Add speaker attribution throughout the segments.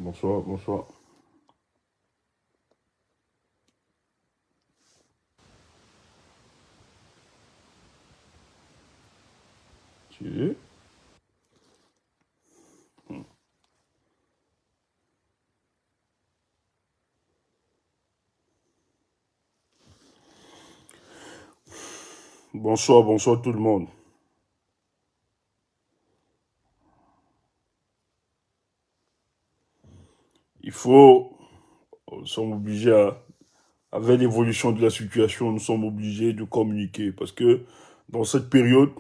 Speaker 1: Bonsoir, bonsoir. Tu Bonsoir, bonsoir tout le monde. Il faut, nous sommes obligés, avec l'évolution de la situation, nous sommes obligés de communiquer parce que dans cette période,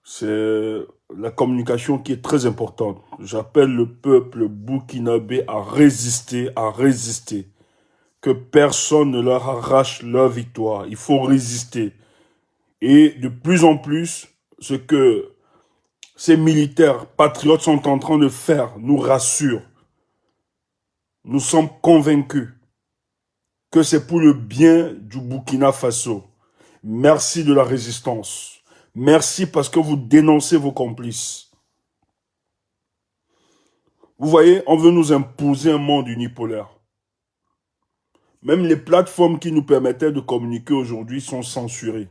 Speaker 1: c'est la communication qui est très importante. J'appelle le peuple burkinabé à résister, à résister. Que personne ne leur arrache leur victoire. Il faut résister. Et de plus en plus, ce que ces militaires patriotes sont en train de faire nous rassure. Nous sommes convaincus que c'est pour le bien du Burkina Faso. Merci de la résistance. Merci parce que vous dénoncez vos complices. Vous voyez, on veut nous imposer un monde unipolaire. Même les plateformes qui nous permettaient de communiquer aujourd'hui sont censurées.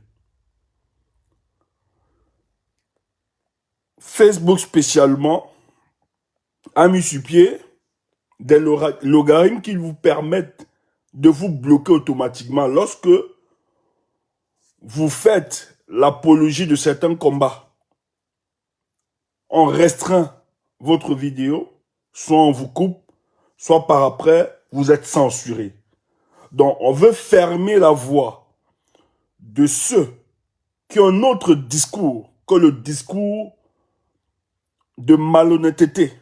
Speaker 1: Facebook spécialement a mis sur pied des logarithmes qui vous permettent de vous bloquer automatiquement lorsque vous faites l'apologie de certains combats. On restreint votre vidéo, soit on vous coupe, soit par après, vous êtes censuré. Donc, on veut fermer la voie de ceux qui ont un autre discours que le discours de malhonnêteté,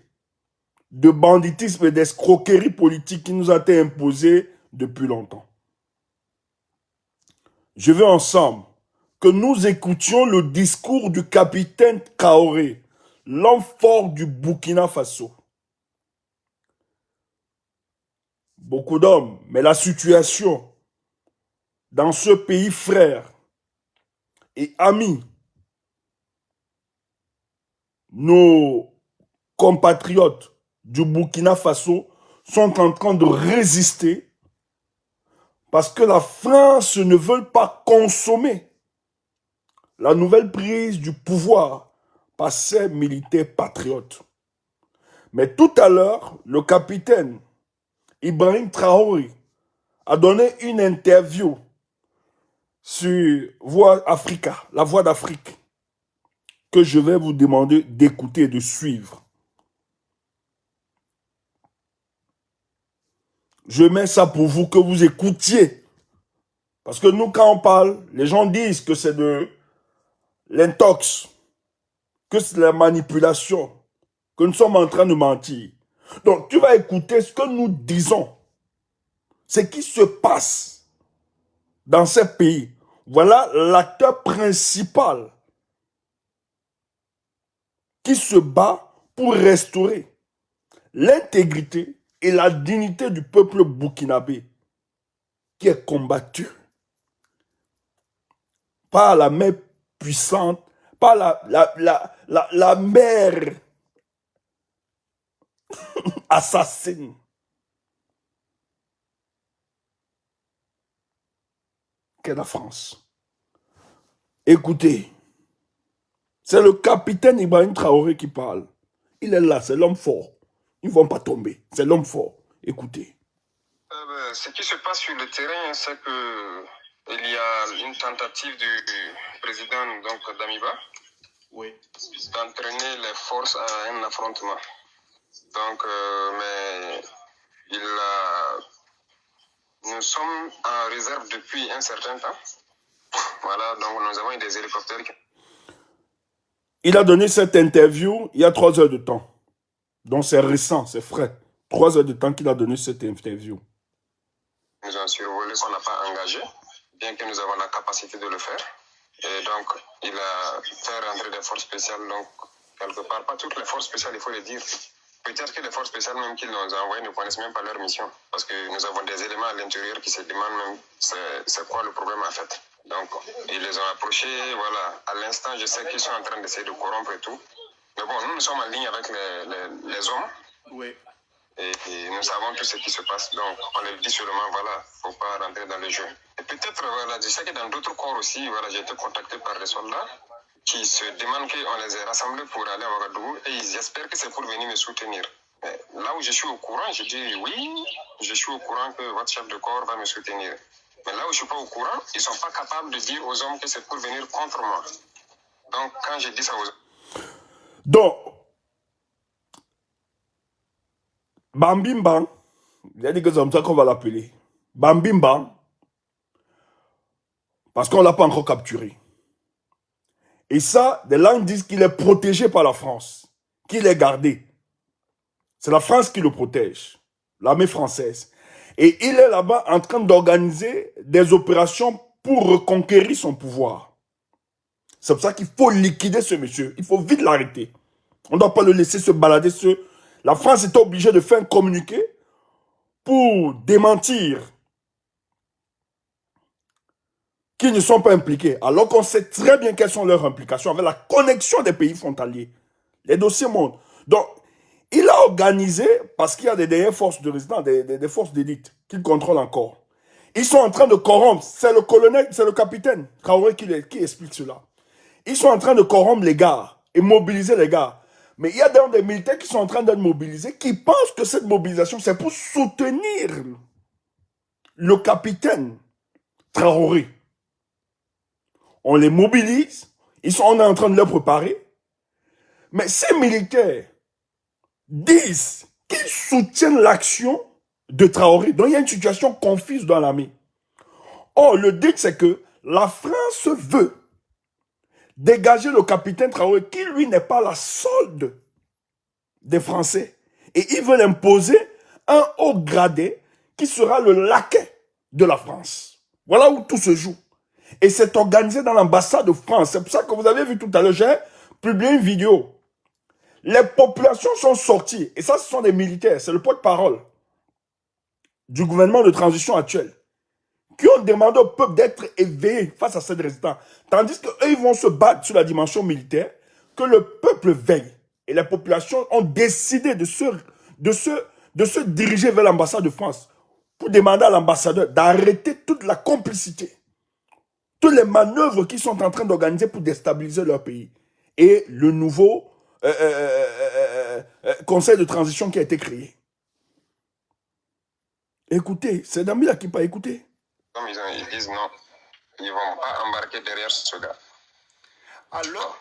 Speaker 1: de banditisme et d'escroquerie politique qui nous a été imposé depuis longtemps. Je veux ensemble que nous écoutions le discours du capitaine Traoré, l'homme fort du Burkina Faso. Beaucoup d'hommes, mais la situation dans ce pays frère et ami, nos compatriotes du Burkina Faso sont en train de résister parce que la France ne veut pas consommer la nouvelle prise du pouvoir par ces militaires patriotes. Mais tout à l'heure, le capitaine Ibrahim Traoré a donné une interview sur Voix Africa, la Voix d'Afrique, que je vais vous demander d'écouter et de suivre. Je mets ça pour vous, que vous écoutiez. Parce que nous, quand on parle, les gens disent que c'est de l'intox, que c'est de la manipulation, que nous sommes en train de mentir. Donc, tu vas écouter ce que nous disons. Ce qui se passe dans ces pays. Voilà l'acteur principal qui se bat pour restaurer l'intégrité et la dignité du peuple burkinabé qui est combattu par la main puissante, par la mère assassine. Qu'est la France. Écoutez, c'est le capitaine Ibrahim Traoré qui parle. Il est là, c'est l'homme fort. Ils ne vont pas tomber, c'est l'homme fort. Écoutez.
Speaker 2: Ce qui se passe sur le terrain, c'est que il y a une tentative du président donc Damiba, oui, d'entraîner les forces à un affrontement. Donc, mais nous sommes en réserve depuis un certain temps. Voilà, donc nous avons eu des hélicoptères.
Speaker 1: Il a donné cette interview il y a 3 heures de temps. Donc c'est récent, c'est frais. 3 heures de temps qu'il a donné cette interview.
Speaker 2: Nous avons survolé qu'on n'a pas engagé, bien que nous avons la capacité de le faire. Et donc, il a fait rentrer des forces spéciales. Donc, quelque part, pas toutes les forces spéciales, il faut le dire. Peut-être que les forces spéciales même qu'ils nous ont envoyées ne connaissent même pas leur mission. Parce que nous avons des éléments à l'intérieur qui se demandent même c'est quoi le problème en fait. Donc, ils les ont approchés, voilà. À l'instant, je sais qu'ils sont en train d'essayer de corrompre et tout. Mais bon, nous sommes en ligne avec les hommes. Oui. Et nous savons tout ce qui se passe, donc on leur dit seulement, voilà, il ne faut pas rentrer dans le jeu. Et peut-être, voilà, je sais que dans d'autres corps aussi, voilà, j'ai été contacté par des soldats qui se demandent qu'on les ait rassemblés pour aller à Ouagadougou et ils espèrent que c'est pour venir me soutenir. Mais là où je suis au courant, je dis oui, je suis au courant que votre chef de corps va me soutenir. Mais là où je ne suis pas au courant, ils ne sont pas capables de dire aux hommes que c'est pour venir contre moi. Donc quand je dis ça aux hommes...
Speaker 1: Donc, Bambimba, il y a dit que c'est comme ça qu'on va l'appeler. Bambimba, parce qu'on ne l'a pas encore capturé. Et ça, des langues disent qu'il est protégé par la France, qu'il est gardé. C'est la France qui le protège, l'armée française. Et il est là-bas en train d'organiser des opérations pour reconquérir son pouvoir. C'est pour ça qu'il faut liquider ce monsieur. Il faut vite l'arrêter. On ne doit pas le laisser se balader. La France était obligée de faire un communiqué pour démentir qu'ils ne sont pas impliqués, alors qu'on sait très bien quelles sont leurs implications avec la connexion des pays frontaliers. Les dossiers montent. Donc, il a organisé, parce qu'il y a des forces de résistance, des forces d'élite qu'il contrôle encore. Ils sont en train de corrompre. C'est le colonel, c'est le capitaine Traoré qui explique cela. Ils sont en train de corrompre les gars et mobiliser les gars. Mais il y a des militaires qui sont en train d'être mobilisés, qui pensent que cette mobilisation, c'est pour soutenir le capitaine Traoré. On les mobilise, on est en train de les préparer. Mais ces militaires disent qu'ils soutiennent l'action de Traoré. Donc il y a une situation confuse dans l'armée. Or, le dit, c'est que la France veut dégager le capitaine Traoré, qui lui n'est pas la solde des Français. Et ils veulent imposer un haut gradé qui sera le laquais de la France. Voilà où tout se joue. Et c'est organisé dans l'ambassade de France. C'est pour ça que vous avez vu tout à l'heure, j'ai publié une vidéo. Les populations sont sorties. Et ça, ce sont des militaires. C'est le porte-parole du gouvernement de transition actuel, qui ont demandé au peuple d'être éveillé face à cette résistance. Tandis qu'eux, ils vont se battre sur la dimension militaire, que le peuple veille. Et les populations ont décidé de se diriger vers l'ambassade de France pour demander à l'ambassadeur d'arrêter toute la complicité, toutes les manœuvres qu'ils sont en train d'organiser pour déstabiliser leur pays. Et le nouveau conseil de transition qui a été créé. Écoutez, c'est Damila qui n'a pas écouté.
Speaker 2: Ils disent non, ils ne vont pas embarquer derrière ce gars.
Speaker 3: Alors,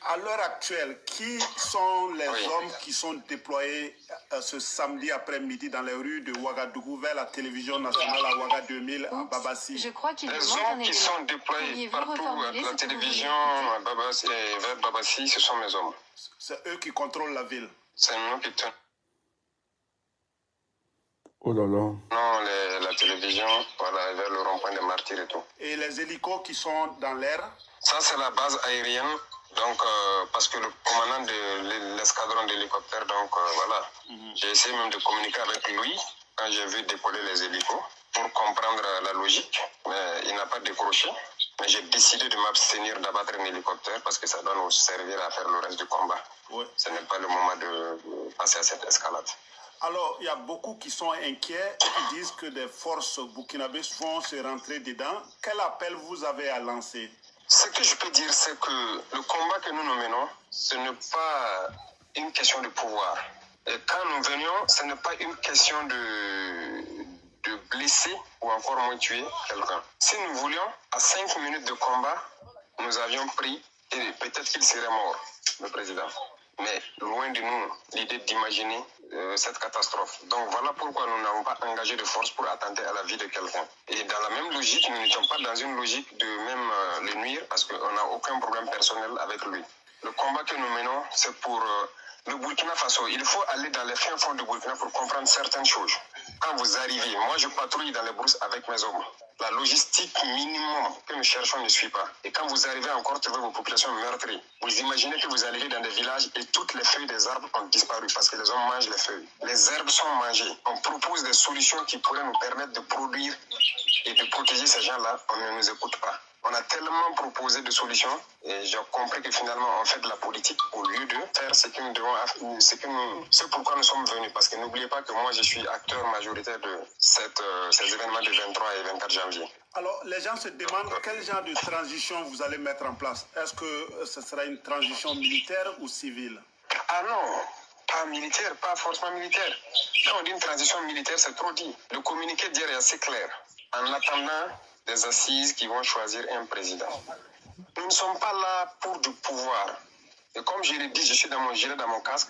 Speaker 3: à l'heure actuelle, qui sont les hommes qui sont déployés ce samedi après-midi dans les rues de Ouagadougou vers la télévision nationale à Ouaga 2000 à Babassi?
Speaker 4: Je crois qu'il
Speaker 2: Les hommes qui sont déployés partout à la télévision à Babassi et vers Babassi, ce sont mes hommes.
Speaker 3: C'est eux qui contrôlent la ville.
Speaker 2: C'est nous qui tenons.
Speaker 1: Oh là là.
Speaker 2: Non, la télévision, voilà, vers le rond-point des martyrs et tout.
Speaker 3: Et les hélicos qui sont dans l'air?
Speaker 2: Ça, c'est la base aérienne. Donc, parce que le commandant de l'escadron d'hélicoptères, donc voilà, j'ai essayé même de communiquer avec lui quand j'ai vu décoller les hélicos pour comprendre la logique, mais il n'a pas décroché. Mais j'ai décidé de m'abstenir d'abattre un hélicoptère parce que ça doit nous servir à faire le reste du combat.
Speaker 3: Oui.
Speaker 2: Ce n'est pas le moment de passer à cette escalade.
Speaker 3: Alors, il y a beaucoup qui sont inquiets, qui disent que des forces burkinabées vont se rentrer dedans. Quel appel vous avez à lancer?
Speaker 2: Ce que je peux dire, c'est que le combat que nous menons, ce n'est pas une question de pouvoir. Et quand nous venions, ce n'est pas une question de blesser ou encore moins tuer quelqu'un. Si nous voulions, à 5 minutes de combat, nous avions pris, et peut-être qu'il serait mort, le président. Mais loin de nous l'idée d'imaginer cette catastrophe. Donc voilà pourquoi nous n'avons pas engagé de force pour attenter à la vie de quelqu'un. Et dans la même logique, nous n'étions pas dans une logique de même le nuire parce qu'on n'a aucun problème personnel avec lui. Le combat que nous menons, c'est pour le Burkina Faso. Il faut aller dans les fins fonds du Burkina pour comprendre certaines choses. Quand vous arrivez, moi je patrouille dans les brousses avec mes hommes. La logistique minimum que nous cherchons ne suit pas. Et quand vous arrivez encore trouver vos populations meurtries, vous imaginez que vous arrivez dans des villages et toutes les feuilles des arbres ont disparu parce que les hommes mangent les feuilles. Les herbes sont mangées. On propose des solutions qui pourraient nous permettre de produire et de protéger ces gens-là. On ne nous écoute pas. On a tellement proposé de solutions et j'ai compris que finalement on fait de la politique au lieu de faire ce que nous devons, ce pourquoi nous sommes venus. Parce que n'oubliez pas que moi je suis acteur majoritaire de ces événements de 23 et 24 janvier.
Speaker 3: Alors les gens se demandent quel genre de transition vous allez mettre en place. Est-ce que ce sera une transition militaire ou civile?
Speaker 2: Ah non, pas militaire, pas forcément militaire. Quand on dit une transition militaire, c'est trop dit. Le communiqué d'hier est assez clair. En attendant des assises qui vont choisir un président. Nous ne sommes pas là pour du pouvoir. Et comme je l'ai dit, je suis dans mon gilet, dans mon casque.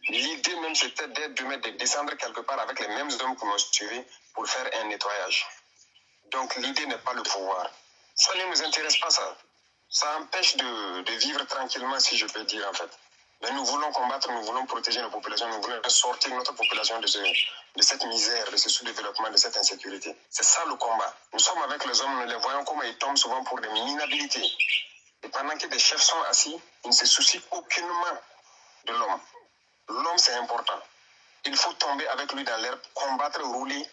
Speaker 2: L'idée même, c'était de descendre quelque part avec les mêmes hommes qui m'ont suivi pour faire un nettoyage. Donc l'idée n'est pas le pouvoir. Ça ne nous intéresse pas, ça. Ça empêche de vivre tranquillement, si je peux dire, en fait. Mais nous voulons combattre, nous voulons protéger nos populations, nous voulons sortir notre population de cette misère, de ce sous-développement, de cette insécurité. C'est ça le combat. Nous sommes avec les hommes, nous les voyons comment ils tombent souvent pour des inhabilités. Et pendant que des chefs sont assis, ils ne se soucient aucunement de l'homme. L'homme, c'est important. Il faut tomber avec lui dans l'herbe, combattre, rouler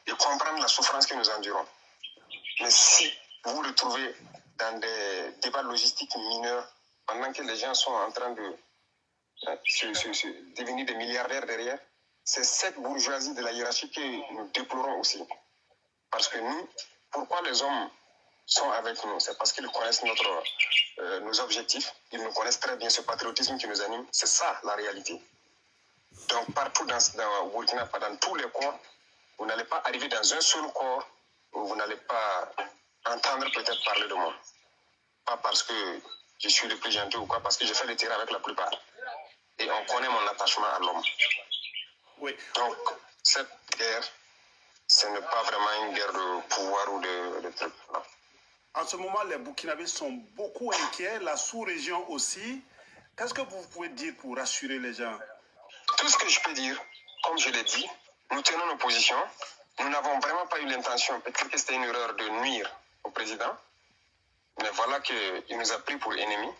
Speaker 2: et comprendre la souffrance que nous endurons. Mais si vous vous retrouvez dans des débats logistiques mineurs, pendant que les gens sont en train de devenir des milliardaires derrière, c'est cette bourgeoisie de la hiérarchie que nous déplorons aussi. Parce que nous, pourquoi les hommes sont avec nous? C'est parce qu'ils connaissent nos objectifs, ils nous connaissent très bien, ce patriotisme qui nous anime, c'est ça la réalité. Donc partout dans Burkina, dans tous les corps, vous n'allez pas arriver dans un seul corps où vous n'allez pas entendre peut-être parler de moi. Pas parce que je suis le plus gentil ou quoi, parce que je fais le terrain avec la plupart. Et on connaît mon attachement à l'homme.
Speaker 3: Oui.
Speaker 2: Donc, cette guerre, ce n'est pas vraiment une guerre de pouvoir ou de trucs. Non.
Speaker 3: En ce moment, les Burkinabés sont beaucoup inquiets, la sous-région aussi. Qu'est-ce que vous pouvez dire pour rassurer les gens?
Speaker 2: Tout ce que je peux dire, comme je l'ai dit, nous tenons nos positions. Nous n'avons vraiment pas eu l'intention, peut-être que c'était une erreur de nuire au président. Mais voilà qu'il nous a pris pour ennemis.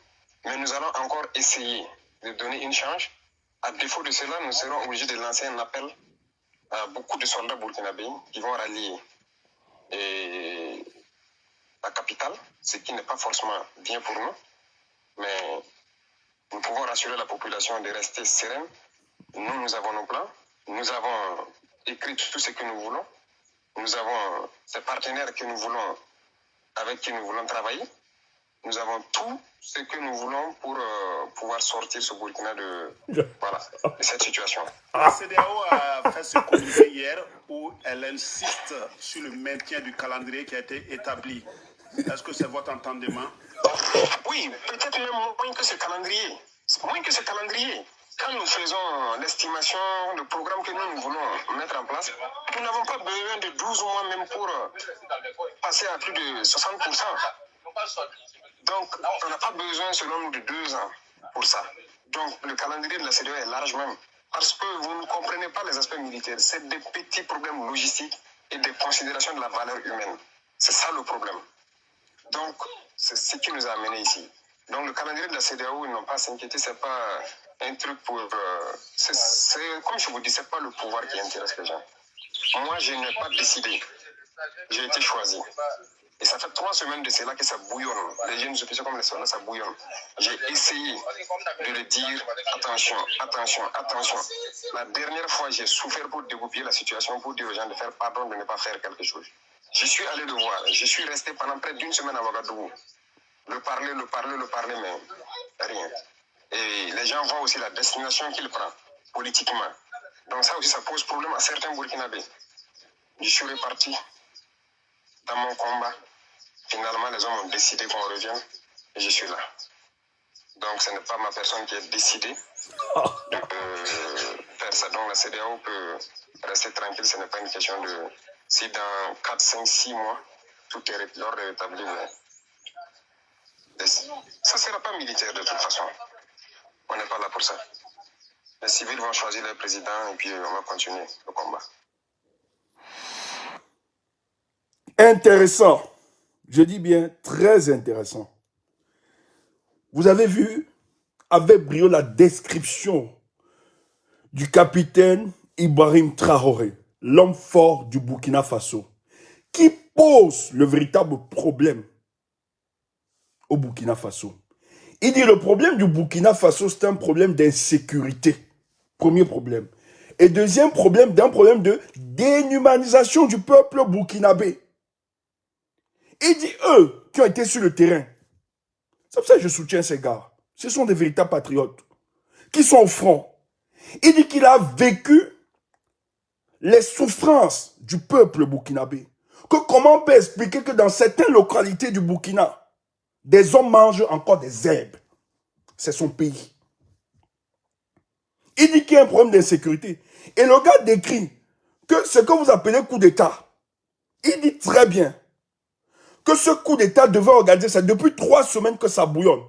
Speaker 2: Mais nous allons encore essayer de donner une chance. À défaut de cela, nous serons obligés de lancer un appel à beaucoup de soldats burkinabés qui vont rallier la capitale, ce qui n'est pas forcément bien pour nous. Mais nous pouvons rassurer la population de rester sereine. Nous avons nos plans. Nous avons écrit tout ce que nous voulons. Nous avons ces partenaires que nous voulons, avec qui nous voulons travailler. Nous avons tout ce que nous voulons pour pouvoir sortir ce Burkina de cette situation.
Speaker 3: La CEDEAO a fait ce communiqué hier où elle insiste sur le maintien du calendrier qui a été établi. Est-ce que c'est votre entendement?
Speaker 2: Oui, peut-être même moins que ce calendrier. Moins que ce calendrier. Quand nous faisons l'estimation, le programme que nous voulons mettre en place, nous n'avons pas besoin de 12 mois même pour passer à plus de 60%. Donc, on n'a pas besoin, selon nous, de 2 ans pour ça. Donc, le calendrier de la CEDEAO est large même. Parce que vous ne comprenez pas les aspects militaires. C'est des petits problèmes logistiques et des considérations de la valeur humaine. C'est ça le problème. Donc, c'est ce qui nous a amenés ici. Donc, le calendrier de la CEDEAO, ils n'ont pas à s'inquiéter. C'est pas un truc pour... comme je vous dis, c'est pas le pouvoir qui intéresse les gens. Moi, je n'ai pas décidé. J'ai été choisi. Et ça fait 3 semaines de cela que ça bouillonne. Les jeunes officiers comme les soldats, ça bouillonne. J'ai essayé de le dire, attention, attention, attention. La dernière fois, j'ai souffert pour dégoupiller la situation, pour dire aux gens de faire pardon, de ne pas faire quelque chose. Je suis allé le voir. Je suis resté pendant près d'1 semaine à Ouagadougou. Le parler, mais rien. Et les gens voient aussi la destination qu'il prend, politiquement. Donc ça aussi, ça pose problème à certains Burkinabés. Je suis reparti dans mon combat. Finalement, les hommes ont décidé qu'on revienne et je suis là. Donc, ce n'est pas ma personne qui a décidé de faire ça. Donc, la CEDEAO peut rester tranquille. Ce n'est pas une question de... Si dans 4, 5, 6 mois, tout est rétabli, ça ne sera pas militaire de toute façon. On n'est pas là pour ça. Les civils vont choisir leur président et puis on va continuer le combat.
Speaker 1: Intéressant. Je dis bien très intéressant. Vous avez vu avec brio la description du capitaine Ibrahim Traoré, l'homme fort du Burkina Faso, qui pose le véritable problème au Burkina Faso. Il dit le problème du Burkina Faso, c'est un problème d'insécurité. Premier problème. Et deuxième problème, d'un problème de déhumanisation du peuple burkinabé. Il dit eux qui ont été sur le terrain. C'est pour ça que je soutiens ces gars. Ce sont des véritables patriotes qui sont au front. Il dit qu'il a vécu les souffrances du peuple burkinabé. Que comment on peut expliquer que dans certaines localités du Burkina, des hommes mangent encore des herbes. C'est son pays. Il dit qu'il y a un problème d'insécurité. Et le gars décrit que ce que vous appelez coup d'État, il dit très bien que ce coup d'État devait organiser ça depuis 3 semaines que ça bouillonne.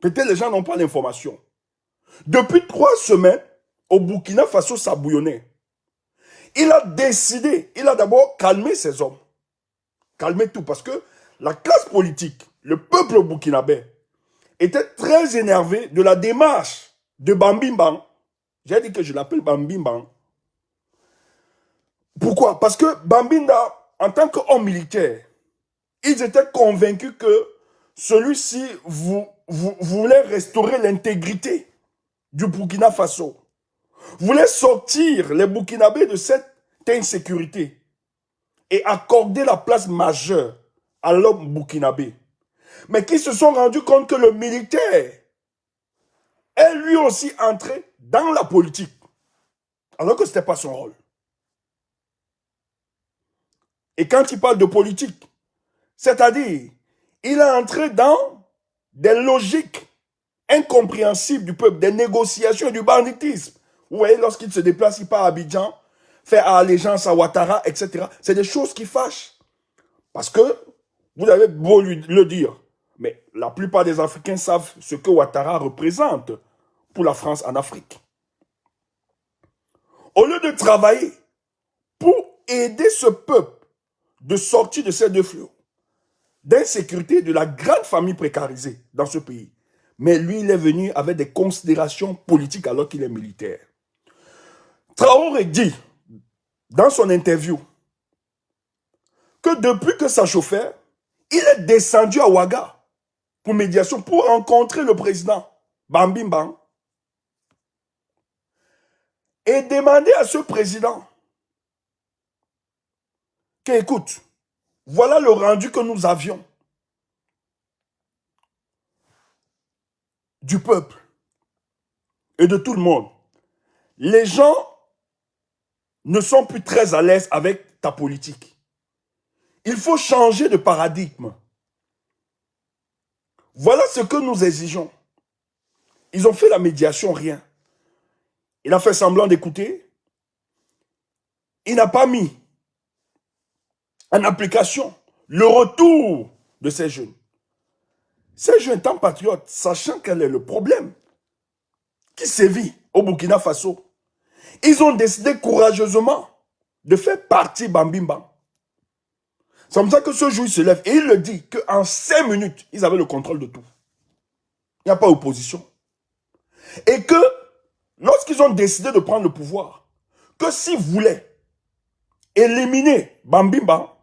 Speaker 1: Peut-être les gens n'ont pas l'information. Depuis 3 semaines, au Burkina Faso, ça bouillonnait. Il a décidé, il a d'abord calmé ses hommes. Calmé tout, parce que la classe politique, le peuple burkinabé, était très énervé de la démarche de Bambimban. J'ai dit que je l'appelle Bambimban. Pourquoi? Parce que Bambinda, en tant qu'homme militaire, ils étaient convaincus que celui-ci voulait restaurer l'intégrité du Burkina Faso, voulait sortir les Burkinabés de cette insécurité et accorder la place majeure à l'homme burkinabé. Mais qui se sont rendus compte que le militaire est lui aussi entré dans la politique, alors que ce n'était pas son rôle. Et quand il parle de politique, c'est-à-dire, il est entré dans des logiques incompréhensibles du peuple, des négociations et du banditisme. Vous voyez, lorsqu'il se déplace, il part à Abidjan, fait allégeance à Ouattara, etc. C'est des choses qui fâchent. Parce que, vous avez beau lui le dire, mais la plupart des Africains savent ce que Ouattara représente pour la France en Afrique. Au lieu de travailler pour aider ce peuple de sortir de ces deux fléaux, d'insécurité, de la grande famille précarisée dans ce pays. Mais lui, il est venu avec des considérations politiques alors qu'il est militaire. Traoré dit, dans son interview, que depuis que ça chauffait, il est descendu à Ouaga pour médiation, pour rencontrer le président Bambimban et demander à ce président qu'écoute, voilà le rendu que nous avions du peuple et de tout le monde. Les gens ne sont plus très à l'aise avec ta politique. Il faut changer de paradigme. Voilà ce que nous exigeons. Ils ont fait la médiation, rien. Il a fait semblant d'écouter. Il n'a pas mis en application le retour de ces jeunes. Ces jeunes étant patriotes, sachant quel est le problème qui sévit au Burkina Faso, ils ont décidé courageusement de faire partie Bambimban. C'est comme ça que ce jour, il se lève et il le dit qu'en 5 minutes, ils avaient le contrôle de tout. Il n'y a pas d'opposition. Et que lorsqu'ils ont décidé de prendre le pouvoir, que s'ils voulaient éliminer Bambimban,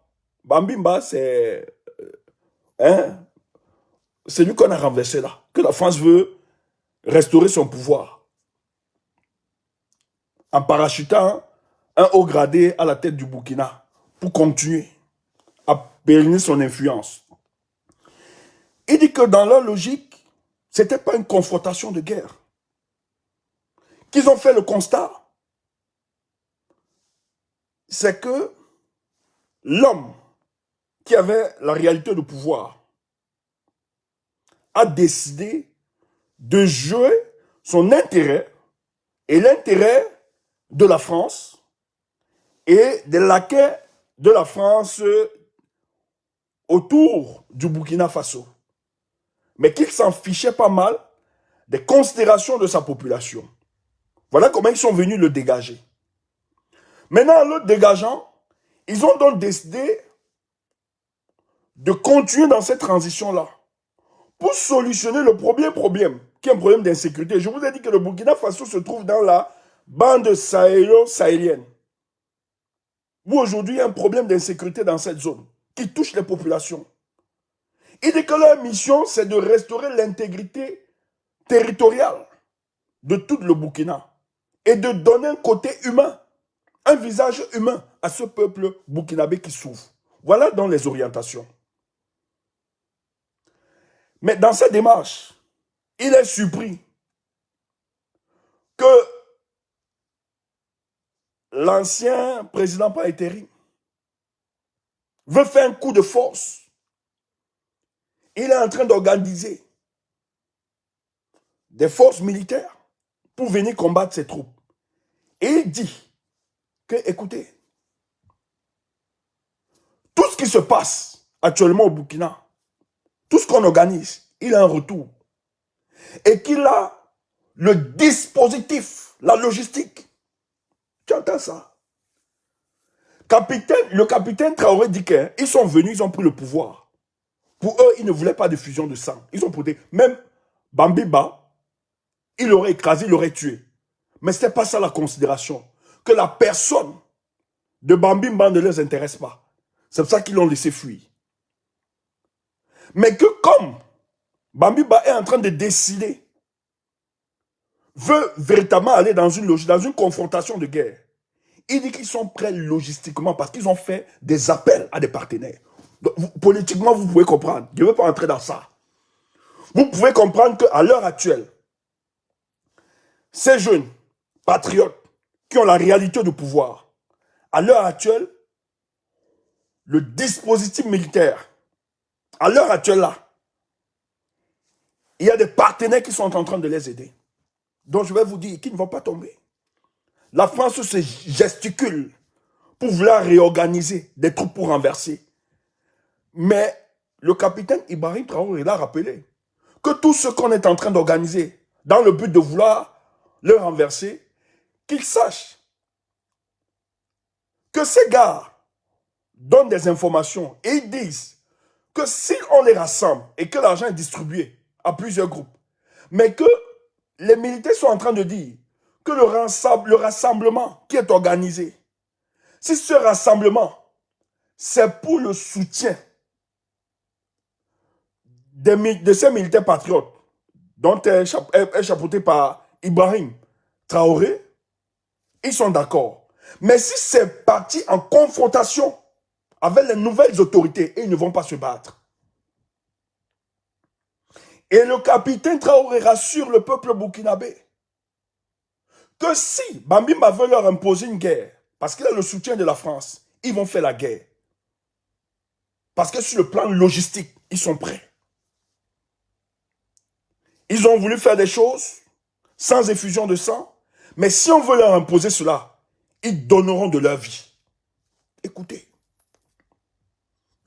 Speaker 1: Bambimba, c'est lui qu'on a renversé là, que la France veut restaurer son pouvoir en parachutant un haut gradé à la tête du Burkina pour continuer à pérenniser son influence. Il dit que dans leur logique, ce n'était pas une confrontation de guerre. Qu'ils ont fait le constat, c'est que l'homme qui avait la réalité du pouvoir a décidé de jouer son intérêt et l'intérêt de la France et des laquais de la France autour du Burkina Faso. Mais qu'il s'en fichait pas mal des considérations de sa population. Voilà comment ils sont venus le dégager. Maintenant, en le dégageant, ils ont donc décidé de continuer dans cette transition-là pour solutionner le premier problème, qui est un problème d'insécurité. Je vous ai dit que le Burkina Faso se trouve dans la bande sahélienne, où aujourd'hui il y a un problème d'insécurité dans cette zone, qui touche les populations. Il dit que leur mission, c'est de restaurer l'intégrité territoriale de tout le Burkina et de donner un côté humain, un visage humain à ce peuple burkinabé qui souffre. Voilà donc les orientations. Mais dans cette démarche, il est surpris que l'ancien président Paeteri veut faire un coup de force. Il est en train d'organiser des forces militaires pour venir combattre ses troupes. Et il dit que, écoutez, tout ce qui se passe actuellement au Burkina, tout ce qu'on organise, il a un retour. Et qu'il a le dispositif, la logistique. Tu entends ça? Le capitaine Traoré dit qu'ils sont venus, ils ont pris le pouvoir. Pour eux, ils ne voulaient pas de fusion de sang. Ils ont protégé. Même Bambiba, il l'aurait écrasé, il l'aurait tué. Mais ce n'était pas ça la considération. Que la personne de Bambiba ne les intéresse pas. C'est pour ça qu'ils l'ont laissé fuir. Mais que comme Bambiba est en train de décider, veut véritablement aller dans une confrontation de guerre, il dit qu'ils sont prêts logistiquement parce qu'ils ont fait des appels à des partenaires. Donc, politiquement, vous pouvez comprendre. Je ne veux pas entrer dans ça. Vous pouvez comprendre qu'à l'heure actuelle, ces jeunes patriotes qui ont la réalité du pouvoir, à l'heure actuelle, le dispositif militaire, à l'heure actuelle là, il y a des partenaires qui sont en train de les aider. Donc je vais vous dire qu'ils ne vont pas tomber. La France se gesticule pour vouloir réorganiser des troupes pour renverser. Mais le capitaine Ibrahim Traoré l'a rappelé que tout ce qu'on est en train d'organiser dans le but de vouloir le renverser, qu'ils sachent que ces gars donnent des informations et ils disent que si on les rassemble et que l'argent est distribué à plusieurs groupes, mais que les militaires sont en train de dire que le rassemblement qui est organisé, si ce rassemblement, c'est pour le soutien de ces militaires patriotes, dont est chapeauté par Ibrahim Traoré, ils sont d'accord. Mais si c'est parti en confrontation avec les nouvelles autorités, ils ne vont pas se battre. Et le capitaine Traoré rassure le peuple burkinabé que si Bambiba veut leur imposer une guerre, parce qu'il a le soutien de la France, ils vont faire la guerre. Parce que sur le plan logistique, ils sont prêts. Ils ont voulu faire des choses sans effusion de sang, mais si on veut leur imposer cela, ils donneront de leur vie. Écoutez.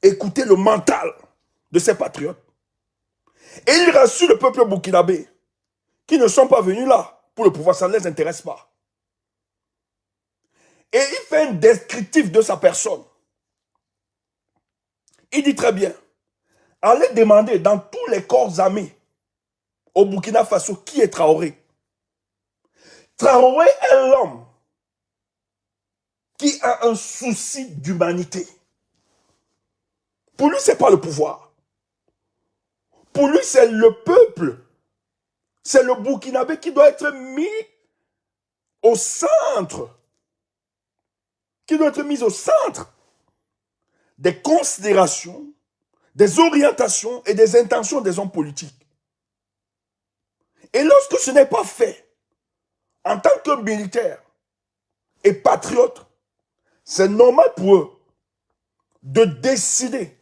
Speaker 1: Écoutez le mental de ces patriotes. Et il rassure le peuple burkinabé qui ne sont pas venus là pour le pouvoir, ça ne les intéresse pas. Et il fait un descriptif de sa personne. Il dit très bien, allez demander dans tous les corps armés au Burkina Faso qui est Traoré. Traoré est l'homme qui a un souci d'humanité. Pour lui, ce n'est pas le pouvoir. Pour lui, c'est le peuple. C'est le Burkinabé qui doit être mis au centre. Qui doit être mis au centre des considérations, des orientations et des intentions des hommes politiques. Et lorsque ce n'est pas fait, en tant que militaire et patriote, c'est normal pour eux de décider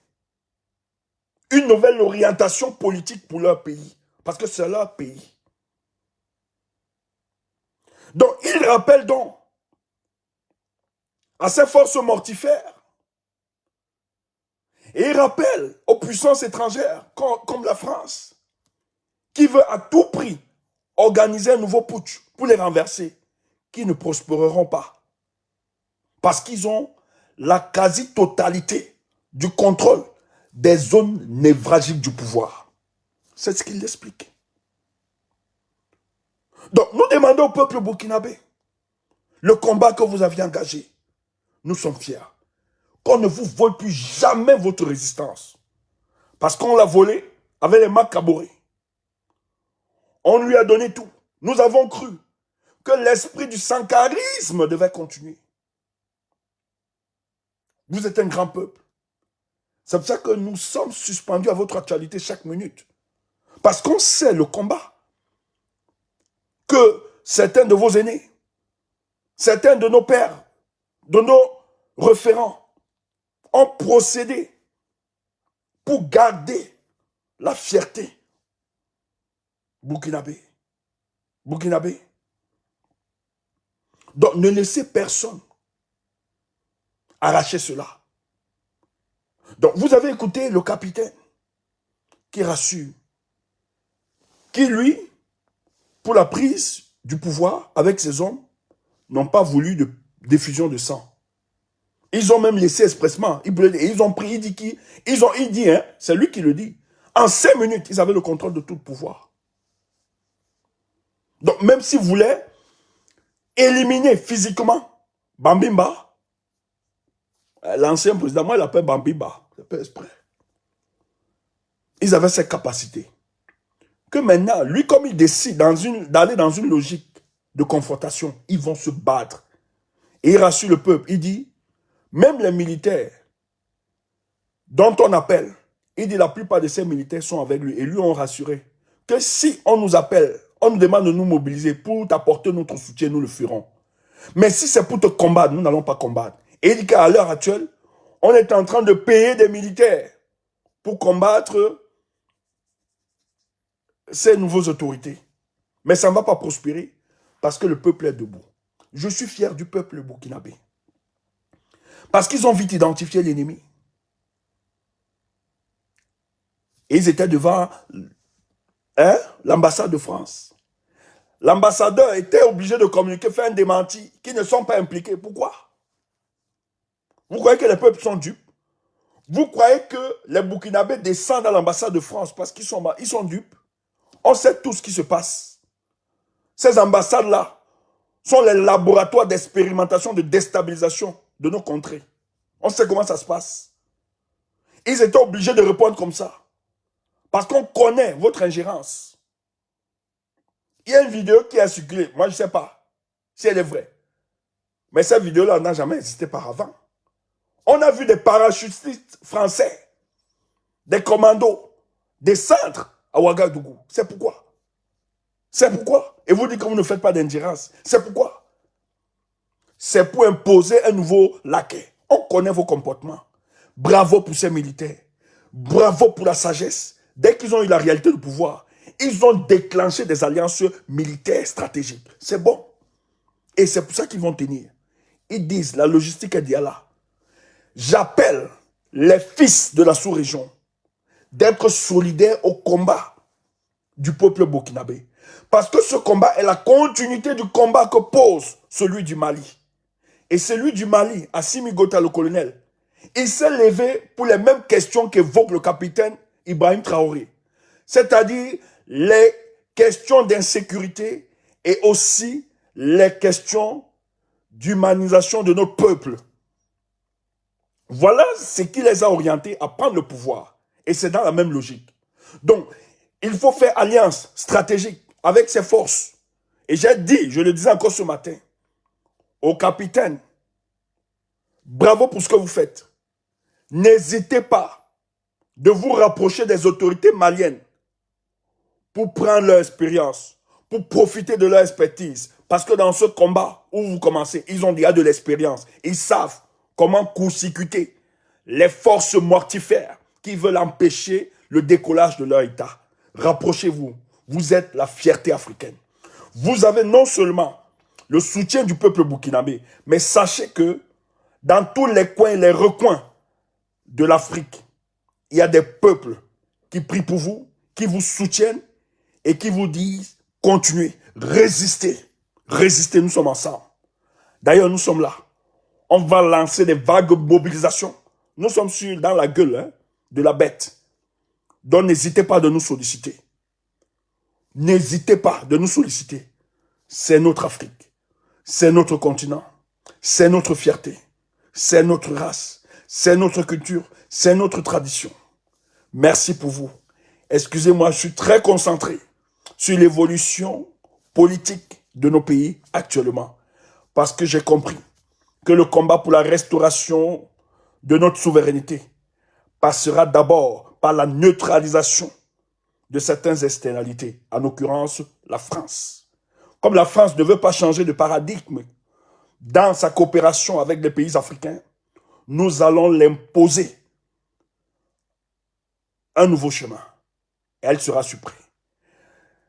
Speaker 1: une nouvelle orientation politique pour leur pays. Parce que c'est leur pays. Donc, il rappelle donc à ces forces mortifères et il rappelle aux puissances étrangères comme la France qui veut à tout prix organiser un nouveau putsch pour les renverser, qui ne prospéreront pas. Parce qu'ils ont la quasi-totalité du contrôle des zones névralgiques du pouvoir. C'est ce qu'il explique. Donc, nous demandons au peuple burkinabé, le combat que vous aviez engagé, nous sommes fiers, qu'on ne vous vole plus jamais votre résistance. Parce qu'on l'a volé avec les mains cabourées. On lui a donné tout. Nous avons cru que l'esprit du sankarisme devait continuer. Vous êtes un grand peuple. C'est pour ça que nous sommes suspendus à votre actualité chaque minute. Parce qu'on sait le combat que certains de vos aînés, certains de nos pères, de nos référents ont procédé pour garder la fierté burkinabé. Burkinabé. Donc ne laissez personne arracher cela. Donc vous avez écouté le capitaine qui rassure, qui lui, pour la prise du pouvoir avec ses hommes, n'ont pas voulu de diffusion de sang. Ils ont même laissé expressement, ils ont pris, il dit, hein, c'est lui qui le dit, en 5 minutes, ils avaient le contrôle de tout le pouvoir. Donc même s'ils voulaient éliminer physiquement Bambimba, l'ancien président, moi il l'appelle Bambimba, c'est pas exprès. Ils avaient cette capacité. Que maintenant, lui comme il décide d'aller dans une logique de confrontation, ils vont se battre. Et il rassure le peuple, il dit, même les militaires dont on appelle, il dit la plupart de ces militaires sont avec lui. Et lui ont rassuré que si on nous appelle, on nous demande de nous mobiliser pour t'apporter notre soutien, nous le ferons. Mais si c'est pour te combattre, nous n'allons pas combattre. Et il dit qu'à l'heure actuelle, on est en train de payer des militaires pour combattre ces nouvelles autorités. Mais ça ne va pas prospérer parce que le peuple est debout. Je suis fier du peuple burkinabé. Parce qu'ils ont vite identifié l'ennemi. Et ils étaient devant l'ambassade de France. L'ambassadeur était obligé de communiquer, faire un démenti, qui ne sont pas impliqués. Pourquoi? Vous croyez que les peuples sont dupes? Vous croyez que les Burkinabés descendent à l'ambassade de France parce qu'ils sont dupes? On sait tout ce qui se passe. Ces ambassades-là sont les laboratoires d'expérimentation, de déstabilisation de nos contrées. On sait comment ça se passe. Ils étaient obligés de répondre comme ça. Parce qu'on connaît votre ingérence. Il y a une vidéo qui a circulé. Moi, je ne sais pas si elle est vraie. Mais cette vidéo-là n'a jamais existé par avant. On a vu des parachutistes français, des commandos, des centres à Ouagadougou. C'est pourquoi. C'est pourquoi. Et vous dites que vous ne faites pas d'ingérence. C'est pourquoi. C'est pour imposer un nouveau laquais. On connaît vos comportements. Bravo pour ces militaires. Bravo pour la sagesse. Dès qu'ils ont eu la réalité du pouvoir, ils ont déclenché des alliances militaires stratégiques. C'est bon. Et c'est pour ça qu'ils vont tenir. Ils disent, la logistique est là. J'appelle les fils de la sous-région d'être solidaires au combat du peuple burkinabé. Parce que ce combat est la continuité du combat que pose celui du Mali. Et celui du Mali, Assimi Gota, le colonel, il s'est levé pour les mêmes questions qu'évoque le capitaine Ibrahim Traoré. C'est-à-dire les questions d'insécurité et aussi les questions d'humanisation de notre peuple. Voilà ce qui les a orientés à prendre le pouvoir. Et c'est dans la même logique. Donc, il faut faire alliance stratégique avec ses forces. Et j'ai dit, je le disais encore ce matin, au capitaine, bravo pour ce que vous faites. N'hésitez pas de vous rapprocher des autorités maliennes pour prendre leur expérience, pour profiter de leur expertise. Parce que dans ce combat où vous commencez, ils ont déjà de l'expérience. Ils savent comment court-circuiter les forces mortifères qui veulent empêcher le décollage de leur État. Rapprochez-vous. Vous êtes la fierté africaine. Vous avez non seulement le soutien du peuple burkinabé, mais sachez que dans tous les coins et les recoins de l'Afrique, il y a des peuples qui prient pour vous, qui vous soutiennent et qui vous disent continuez, résistez. Résistez, nous sommes ensemble. D'ailleurs, nous sommes là. On va lancer des vagues de mobilisation. Nous sommes dans la gueule de la bête. Donc, n'hésitez pas de nous solliciter. N'hésitez pas de nous solliciter. C'est notre Afrique. C'est notre continent. C'est notre fierté. C'est notre race. C'est notre culture. C'est notre tradition. Merci pour vous. Excusez-moi, je suis très concentré sur l'évolution politique de nos pays actuellement. Parce que j'ai compris que le combat pour la restauration de notre souveraineté passera d'abord par la neutralisation de certaines externalités, en l'occurrence la France. Comme la France ne veut pas changer de paradigme dans sa coopération avec les pays africains, nous allons l'imposer un nouveau chemin. Et elle sera suprême.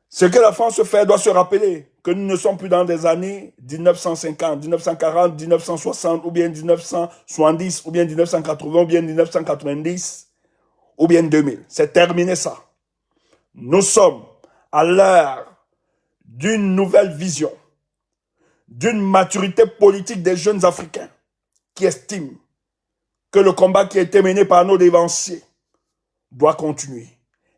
Speaker 1: Ce que la France fait doit se rappeler que nous ne sommes plus dans des années 1950, 1940, 1960, ou bien 1970, ou bien 1980, ou bien 1990, ou bien 2000. C'est terminé ça. Nous sommes à l'heure d'une nouvelle vision, d'une maturité politique des jeunes Africains qui estiment que le combat qui a été mené par nos dévanciers doit continuer.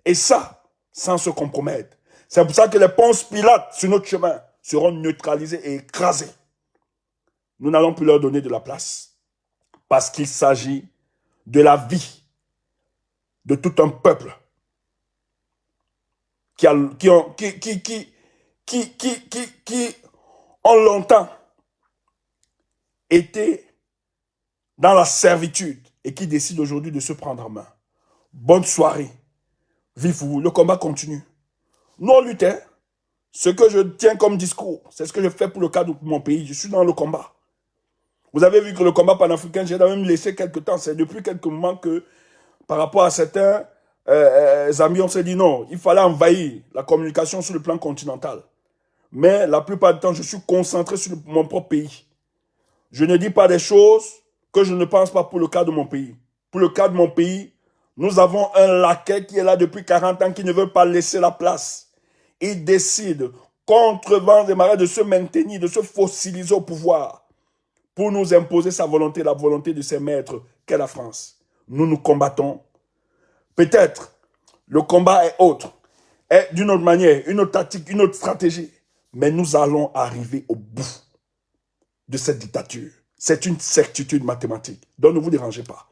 Speaker 1: Et ça, sans se compromettre. C'est pour ça que les Ponce Pilates sur notre chemin seront neutralisés et écrasés. Nous n'allons plus leur donner de la place. Parce qu'il s'agit de la vie de tout un peuple qui ont longtemps été dans la servitude et qui décident aujourd'hui de se prendre en main. Bonne soirée. Vive-vous. Le combat continue. Nous, on lutte. Ce que je tiens comme discours, c'est ce que je fais pour le cadre de mon pays. Je suis dans le combat. Vous avez vu que le combat panafricain, j'ai même laissé quelques temps. C'est depuis quelques moments que, par rapport à certains amis, on s'est dit non, il fallait envahir la communication sur le plan continental. Mais la plupart du temps, je suis concentré sur mon propre pays. Je ne dis pas des choses que je ne pense pas pour le cas de mon pays. Pour le cas de mon pays, nous avons un laquais qui est là depuis 40 ans qui ne veut pas laisser la place. Il décide, contre vents et marées, de se maintenir, de se fossiliser au pouvoir pour nous imposer sa volonté, la volonté de ses maîtres, qu'est la France. Nous nous combattons. Peut-être le combat est autre, est d'une autre manière, une autre tactique, une autre stratégie. Mais nous allons arriver au bout de cette dictature. C'est une certitude mathématique. Donc ne vous dérangez pas.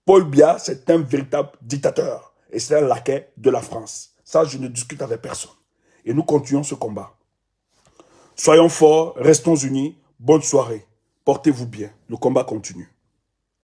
Speaker 1: Paul Biya, c'est un véritable dictateur. Et c'est un laquais de la France. Ça, je ne discute avec personne. Et nous continuons ce combat. Soyons forts, restons unis. Bonne soirée. Portez-vous bien. Le combat continue.